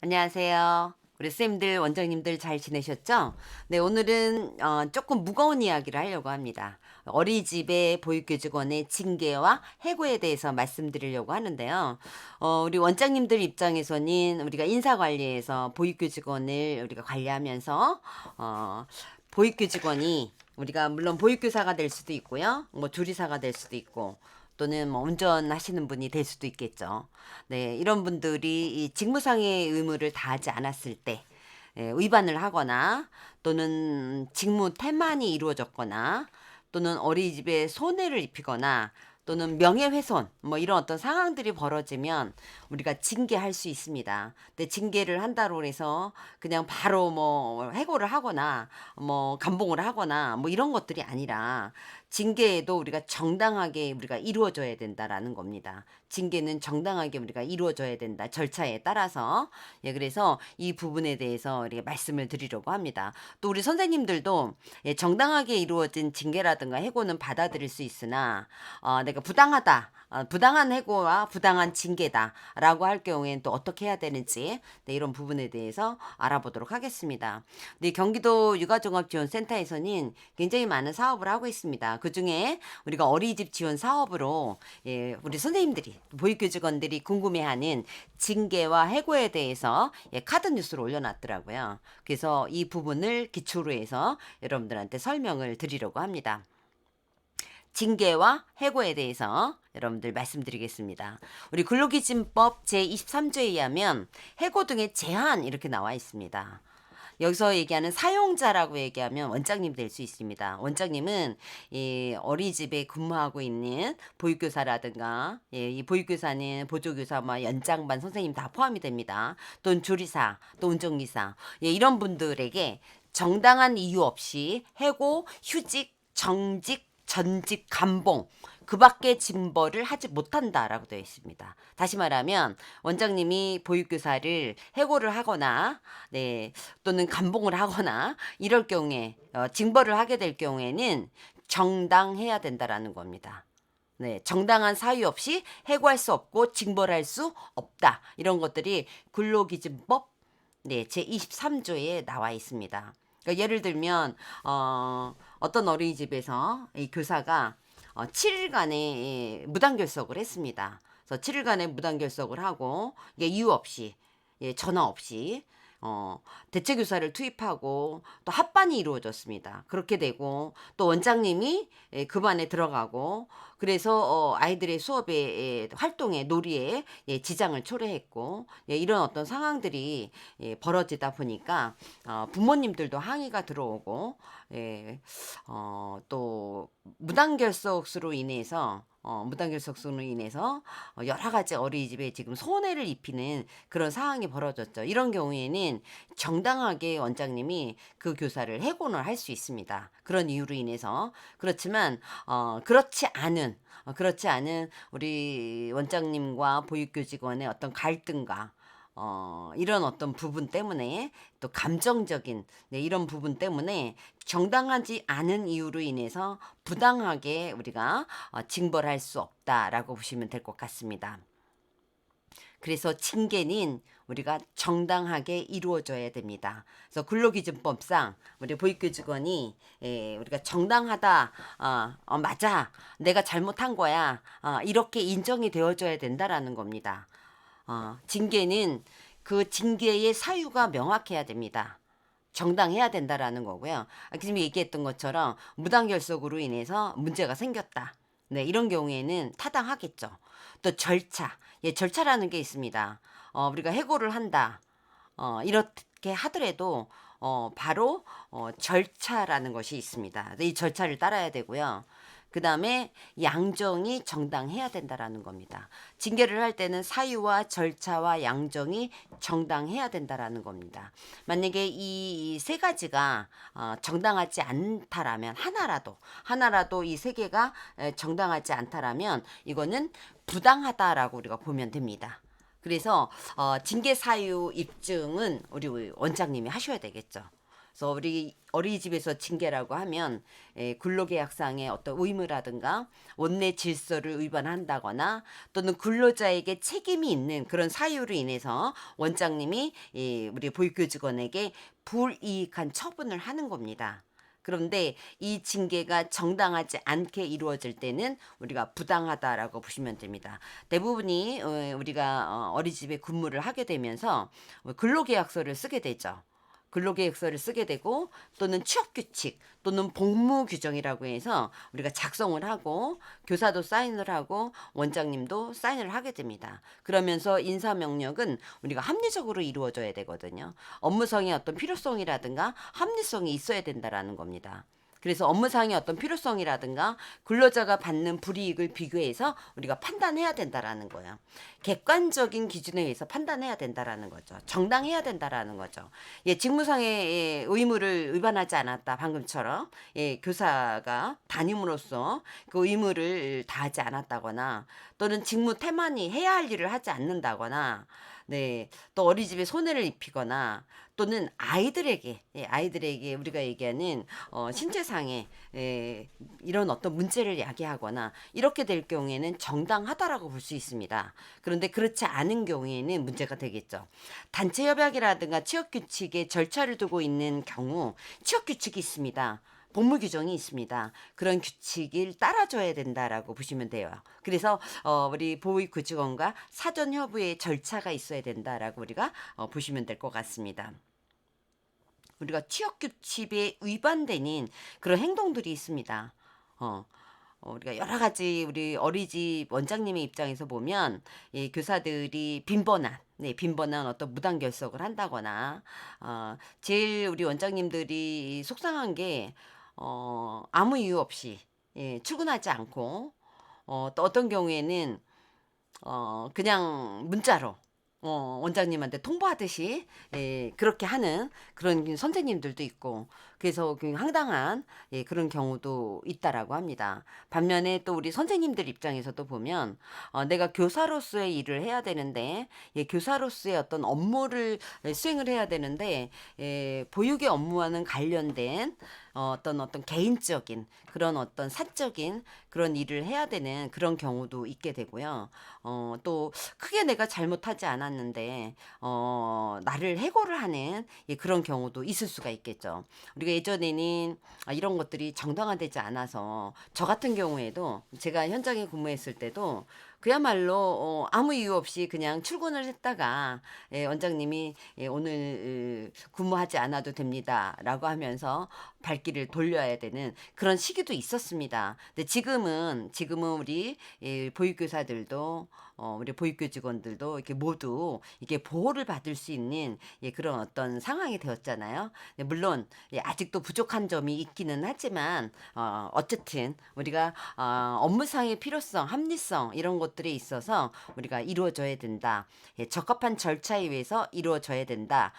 안녕하세요. 우리 쌤들, 원장님들 잘 지내셨죠? 네, 오늘은 조금 무거운 이야기를 하려고 합니다. 어린이집의 보육교직원의 징계와 해고에 대해서 말씀드리려고 하는데요. 우리 원장님들 입장에서는 우리가 인사관리에서 보육교직원을 우리가 관리하면서 보육교직원이 우리가 물론 보육교사가 될 수도 있고요. 뭐 조리사가 될 수도 있고 또는 뭐 운전하시는 분이 될 수도 있겠죠. 네, 이런 분들이 이 직무상의 의무를 다하지 않았을 때 위반을 하거나 또는 직무 태만이 이루어졌거나 또는 어린이집에 손해를 입히거나 또는 명예훼손 뭐 이런 어떤 상황들이 벌어지면 우리가 징계할 수 있습니다. 근데 징계를 한다고 해서 그냥 바로 뭐 해고를 하거나 뭐 감봉을 하거나 뭐 이런 것들이 아니라 징계에도 우리가 정당하게 우리가 이루어져야 된다라는 겁니다. 징계는 정당하게 우리가 이루어져야 된다. 절차에 따라서. 예, 그래서 이 부분에 대해서 우리가 말씀을 드리려고 합니다. 또 우리 선생님들도 예, 정당하게 이루어진 징계라든가 해고는 받아들일 수 있으나 내가 부당하다. 부당한 해고와 부당한 징계다라고 할 경우에는 또 어떻게 해야 되는지 네, 이런 부분에 대해서 알아보도록 하겠습니다. 네, 경기도 육아종합지원센터에서는 굉장히 많은 사업을 하고 있습니다. 그 중에 우리가 어린이집 지원 사업으로 예, 우리 선생님들이 보육교직원들이 궁금해하는 징계와 해고에 대해서 예, 카드 뉴스를 올려놨더라고요. 그래서 이 부분을 기초로 해서 여러분들한테 설명을 드리려고 합니다. 징계와 해고에 대해서 여러분들 말씀드리겠습니다. 우리 근로기준법 제23조에 의하면 해고 등의 제한 이렇게 나와 있습니다. 여기서 얘기하는 사용자라고 얘기하면 원장님 될 수 있습니다. 원장님은 이 어린이집에 근무하고 있는 보육교사라든가 이 보육교사는 보조교사, 뭐 연장반 선생님 다 포함이 됩니다. 또는 조리사, 또 운전기사 이런 분들에게 정당한 이유 없이 해고, 휴직, 정직, 전직, 감봉 그 밖에 징벌을 하지 못한다라고 되어 있습니다. 다시 말하면 원장님이 보육교사를 해고를 하거나 네, 또는 감봉을 하거나 이럴 경우에 징벌을 하게 될 경우에는 정당해야 된다라는 겁니다. 네, 정당한 사유 없이 해고할 수 없고 징벌할 수 없다. 이런 것들이 근로기준법 네, 제23조에 나와 있습니다. 그러니까 예를 들면 어떤 어린이집에서 이 교사가 7일간의 무단결석을 했습니다. 그래서 7일간의 무단결석을 하고 이게 이유 없이 전화 없이 대체교사를 투입하고 또 합반이 이루어졌습니다. 그렇게 되고 또 원장님이 그 반에 들어가고 그래서 아이들의 수업에 활동에 놀이에 지장을 초래했고 이런 어떤 상황들이 벌어지다 보니까 부모님들도 항의가 들어오고 또 무단결석수로 인해서 무단결석수로 인해서 여러 가지 어린이집에 지금 손해를 입히는 그런 상황이 벌어졌죠. 이런 경우에는 정당하게 원장님이 그 교사를 해고를 할 수 있습니다. 그런 이유로 인해서. 그렇지만 그렇지 않은 우리 원장님과 보육교직원의 어떤 갈등과 이런 어떤 부분 때문에 또 감정적인 이런 부분 때문에 정당하지 않은 이유로 인해서 부당하게 우리가 징벌할 수 없다라고 보시면 될 것 같습니다. 그래서 징계는 우리가 정당하게 이루어져야 됩니다. 그래서 근로기준법상 우리 보육교직원이 우리가 정당하다, 맞아, 내가 잘못한 거야, 이렇게 인정이 되어줘야 된다라는 겁니다. 징계는 그 징계의 사유가 명확해야 됩니다. 정당해야 된다라는 거고요. 지금 얘기했던 것처럼 무단결석으로 인해서 문제가 생겼다. 네, 이런 경우에는 타당하겠죠. 또 절차, 절차라는 게 있습니다. 우리가 해고를 한다. 이렇게 하더라도 바로 절차라는 것이 있습니다. 이 절차를 따라야 되고요. 그 다음에 양정이 정당해야 된다라는 겁니다. 징계를 할 때는 사유와 절차와 양정이 정당해야 된다라는 겁니다. 만약에 이 세 가지가 정당하지 않다라면 하나라도 이 세 개가 정당하지 않다라면 이거는 부당하다라고 우리가 보면 됩니다. 그래서 징계 사유 입증은 우리 원장님이 하셔야 되겠죠. 그래서 우리 어린이집에서 징계라고 하면 근로계약상의 어떤 의무라든가 원내 질서를 위반한다거나 또는 근로자에게 책임이 있는 그런 사유로 인해서 원장님이 우리 보육교직원에게 불이익한 처분을 하는 겁니다. 그런데 이 징계가 정당하지 않게 이루어질 때는 우리가 부당하다라고 보시면 됩니다. 대부분이 우리가 어린이집에 근무를 하게 되면서 근로계약서를 쓰게 되죠. 근로계획서를 쓰게 되고 또는 취업규칙 또는 복무규정이라고 해서 우리가 작성을 하고 교사도 사인을 하고 원장님도 사인을 하게 됩니다. 그러면서 인사명령은 우리가 합리적으로 이루어져야 되거든요. 업무성의 어떤 필요성이라든가 합리성이 있어야 된다라는 겁니다. 그래서 업무상의 어떤 필요성이라든가 근로자가 받는 불이익을 비교해서 우리가 판단해야 된다라는 거예요. 객관적인 기준에 의해서 판단해야 된다라는 거죠. 정당해야 된다라는 거죠. 직무상의 의무를 위반하지 않았다. 방금처럼 교사가 담임으로서 그 의무를 다하지 않았다거나 또는 직무 태만히 해야 할 일을 하지 않는다거나 또 어린이집에 손해를 입히거나 또는 아이들에게 우리가 얘기하는 신체상의 이런 어떤 문제를 야기하거나 이렇게 될 경우에는 정당하다라고 볼 수 있습니다. 그런데 그렇지 않은 경우에는 문제가 되겠죠. 단체 협약이라든가 취업 규칙에 절차를 두고 있는 경우 취업 규칙이 있습니다. 복무 규정이 있습니다. 그런 규칙을 따라줘야 된다라고 보시면 돼요. 그래서 우리 보육교직원과 사전 협의의 절차가 있어야 된다라고 우리가 보시면 될 것 같습니다. 우리가 취업 규칙에 위반되는 그런 행동들이 있습니다. 우리가 여러 가지 우리 어린이집 원장님의 입장에서 보면 교사들이 빈번한 어떤 무단 결석을 한다거나 제일 우리 원장님들이 속상한 게 아무 이유 없이 출근하지 않고 또 어떤 경우에는 그냥 문자로 원장님한테 통보하듯이 그렇게 하는 그런 선생님들도 있고 그래서 황당한 그런 경우도 있다라고 합니다. 반면에 또 우리 선생님들 입장에서도 보면 내가 교사로서의 일을 해야 되는데 교사로서의 어떤 업무를 수행을 해야 되는데 보육의 업무와는 관련된 어떤 개인적인 그런 어떤 사적인 그런 일을 해야 되는 그런 경우도 있게 되고요. 또 크게 내가 잘못하지 않았는데 나를 해고를 하는 그런 경우도 있을 수가 있겠죠. 우리가 예전에는 이런 것들이 정당화되지 않아서 저 같은 경우에도 제가 현장에 근무했을 때도 그야말로 아무 이유 없이 그냥 출근을 했다가 원장님이 오늘 근무하지 않아도 됩니다라고 하면서 발길을 돌려야 되는 그런 시기도 있었습니다. 근데 지금은 우리 보육교사들도 우리 보육교직원들도 이렇게 모두 이게 보호를 받을 수 있는 그런 어떤 상황이 되었잖아요. 물론 아직도 부족한 점이 있기는 하지만 어쨌든 우리가 업무상의 필요성, 합리성 이런 것들에 있어서 우리가 이루어져야 된다. 적합한 절차에 의해서 이루어져야 된다.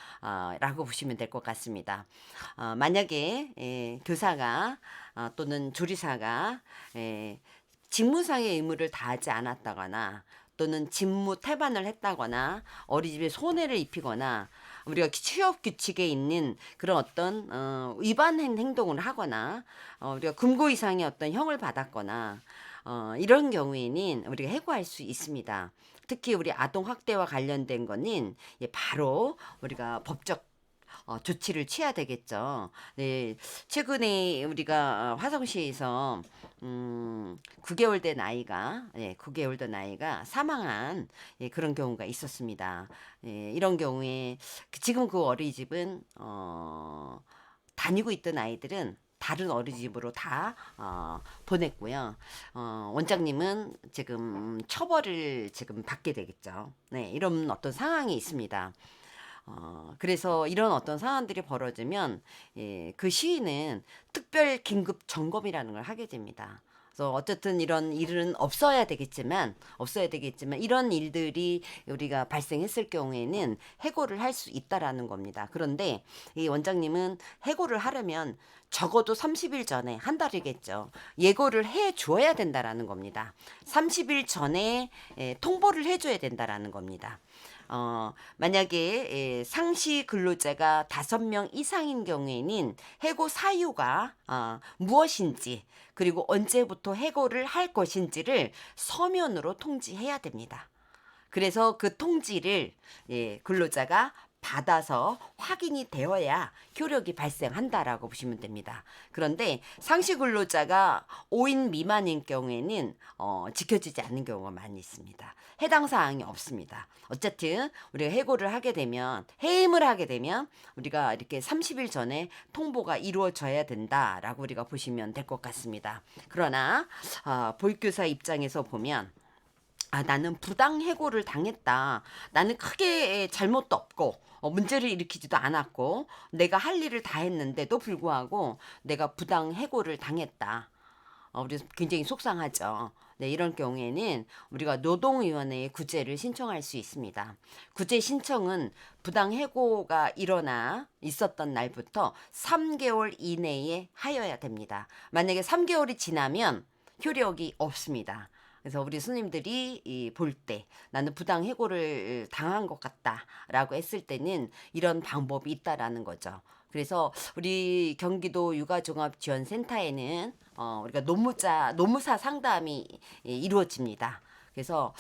라고 보시면 될 것 같습니다. 만약에 교사가 또는 조리사가 직무상의 의무를 다하지 않았다거나 또는 직무 태반을 했다거나 어린이집에 손해를 입히거나 우리가 취업 규칙에 있는 그런 어떤 위반한 행동을 하거나 우리가 금고 이상의 어떤 형을 받았거나 이런 경우에는 우리가 해고할 수 있습니다. 특히 우리 아동 학대와 관련된 거는 바로 우리가 법적 조치를 취해야 되겠죠. 최근에 우리가 화성시에서 9개월 된 아이가 9개월 된 아이가 사망한 그런 경우가 있었습니다. 이런 경우에 지금 그 어린이집은 다니고 있던 아이들은 다른 어린이집으로 다 보냈고요. 원장님은 지금 처벌을 지금 받게 되겠죠. 이런 어떤 상황이 있습니다. 그래서 이런 어떤 상황들이 벌어지면 그 시의는 특별 긴급 점검이라는 걸 하게 됩니다. 그래서 어쨌든 이런 일은 없어야 되겠지만 이런 일들이 우리가 발생했을 경우에는 해고를 할 수 있다라는 겁니다. 그런데 이 원장님은 해고를 하려면 적어도 30일 전에 한 달이겠죠. 예고를 해 줘야 된다라는 겁니다. 30일 전에 통보를 해 줘야 된다라는 겁니다. 만약에 상시 근로자가 5명 이상인 경우에는 해고 사유가 무엇인지 그리고 언제부터 해고를 할 것인지를 서면으로 통지해야 됩니다. 그래서 그 통지를 근로자가 받아서 확인이 되어야 효력이 발생한다라고 보시면 됩니다. 그런데 상시 근로자가 5인 미만인 경우에는 지켜지지 않는 경우가 많이 있습니다. 해당 사항이 없습니다. 어쨌든 우리가 해고를 하게 되면 해임을 하게 되면 우리가 이렇게 30일 전에 통보가 이루어져야 된다라고 우리가 보시면 될 것 같습니다. 그러나 보육교사 입장에서 보면 나는 부당 해고를 당했다. 나는 크게 잘못도 없고, 문제를 일으키지도 않았고, 내가 할 일을 다 했는데도 불구하고 내가 부당 해고를 당했다. 우리 굉장히 속상하죠. 네, 이런 경우에는 우리가 노동위원회에 구제를 신청할 수 있습니다. 구제 신청은 부당 해고가 일어나 있었던 날부터 3개월 이내에 하여야 됩니다. 만약에 3개월이 지나면 효력이 없습니다. 그래서 우리 스님들이 볼 때 나는 부당 해고를 당한 것 같다라고 했을 때는 이런 방법이 있다라는 거죠. 그래서 우리 경기도 육아종합지원센터에는 우리가 노무사 상담이 이루어집니다. 그래서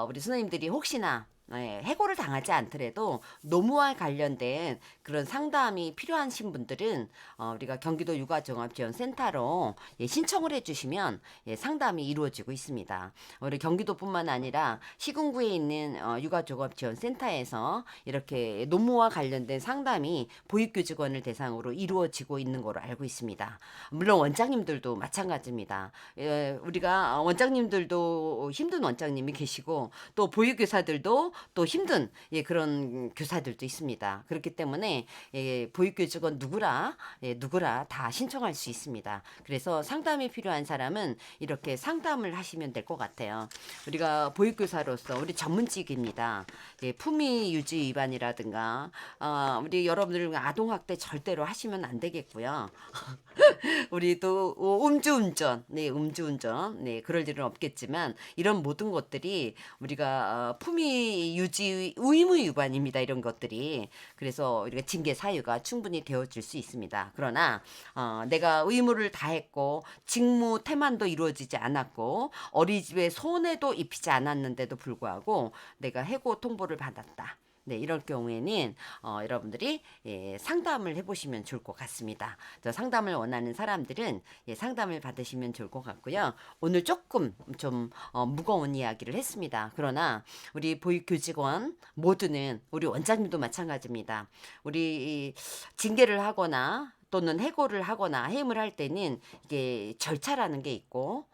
우리 선생님들이 혹시나 해고를 당하지 않더라도 노무와 관련된 그런 상담이 필요하신 분들은 우리가 경기도 육아종합지원센터로 신청을 해주시면 상담이 이루어지고 있습니다. 우리 경기도뿐만 아니라 시군구에 있는 육아종합지원센터에서 이렇게 노무와 관련된 상담이 보육교직원을 대상으로 이루어지고 있는 걸로 알고 있습니다. 물론 원장님들도 마찬가지입니다. 우리가 원장님들도 힘든 원장님이 계시고 또 보육교사들도 또 힘든 그런 교사들도 있습니다. 그렇기 때문에 보육교직원 누구라 다 신청할 수 있습니다. 그래서 상담이 필요한 사람은 이렇게 상담을 하시면 될 것 같아요. 우리가 보육교사로서 우리 전문직입니다. 품위 유지 위반이라든가 우리 여러분들 아동학대 절대로 하시면 안 되겠고요. 우리 또 음주운전, 그럴 일은 없겠지만 이런 모든 것들이 우리가 품위 유지 의무 위반입니다. 이런 것들이 그래서 우리가 징계 사유가 충분히 되어질 수 있습니다. 그러나 내가 의무를 다했고 직무 태만도 이루어지지 않았고 어린이집에 손해도 입히지 않았는데도 불구하고 내가 해고 통보를 받았다. 네, 이럴 경우에는 여러분들이 상담을 해보시면 좋을 것 같습니다. 상담을 원하는 사람들은 상담을 받으시면 좋을 것 같고요. 오늘 조금 좀 무거운 이야기를 했습니다. 그러나 우리 보육교직원 모두는 우리 원장님도 마찬가지입니다. 우리 징계를 하거나 또는 해고를 하거나 해임을 할 때는 이게 절차라는 게 있고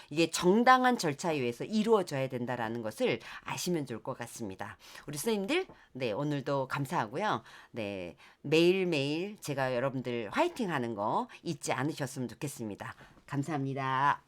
이게 정당한 절차에 의해서 이루어져야 된다라는 것을 아시면 좋을 것 같습니다. 우리 선생님들, 네, 오늘도 감사하고요. 네, 매일매일 제가 여러분들 화이팅 하는 거 잊지 않으셨으면 좋겠습니다. 감사합니다.